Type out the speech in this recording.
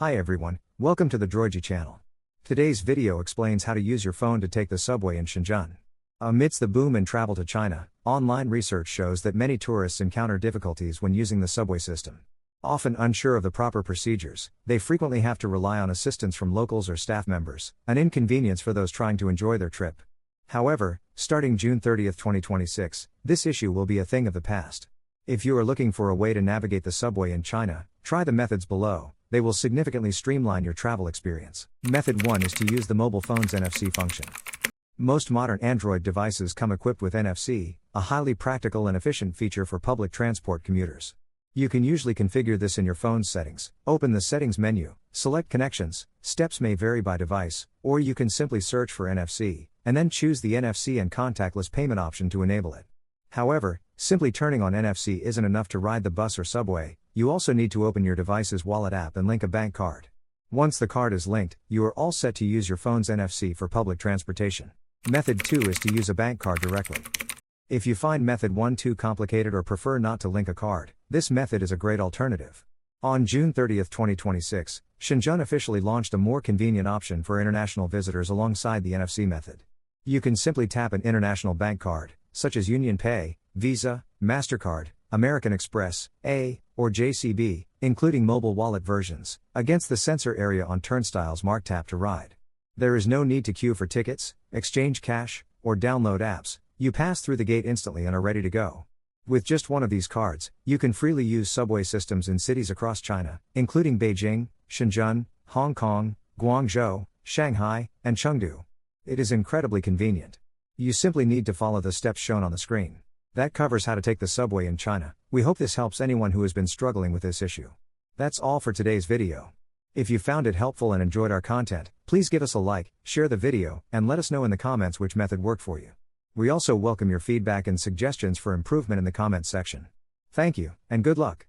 Hi everyone, welcome to the Droigy channel. Today's video explains how to use your phone to take the subway in Shenzhen. Amidst the boom in travel to China, online research shows that many tourists encounter difficulties when using the subway system. Often unsure of the proper procedures, they frequently have to rely on assistance from locals or staff members, an inconvenience for those trying to enjoy their trip. However, starting June 30, 2026, this issue will be a thing of the past. If you are looking for a way to navigate the subway in China, try the methods below. They will significantly streamline your travel experience. Method 1 is to use the mobile phone's NFC function. Most modern Android devices come equipped with NFC, a highly practical and efficient feature for public transport commuters. You can usually configure this in your phone's settings. Open the settings menu, select connections, steps may vary by device, or you can simply search for NFC, and then choose the NFC and contactless payment option to enable it. However, simply turning on NFC isn't enough to ride the bus or subway. You also need to open your device's wallet app and link a bank card. Once the card is linked, you are all set to use your phone's NFC for public transportation. Method 2 is to use a bank card directly. If you find method 1 too complicated or prefer not to link a card, this method is a great alternative. On June 30, 2026, Shenzhen officially launched a more convenient option for international visitors alongside the NFC method. You can simply tap an international bank card, such as Union Pay, Visa, MasterCard, American Express, or JCB, including mobile wallet versions, against the sensor area on turnstiles marked Tap to Ride. There is no need to queue for tickets, exchange cash, or download apps. You pass through the gate instantly and are ready to go. With just one of these cards, you can freely use subway systems in cities across China, including Beijing, Shenzhen, Hong Kong, Guangzhou, Shanghai, and Chengdu. It is incredibly convenient. You simply need to follow the steps shown on the screen. That covers how to take the subway in China. We hope this helps anyone who has been struggling with this issue. That's all for today's video. If you found it helpful and enjoyed our content, please give us a like, share the video, and let us know in the comments which method worked for you. We also welcome your feedback and suggestions for improvement in the comments section. Thank you, and good luck.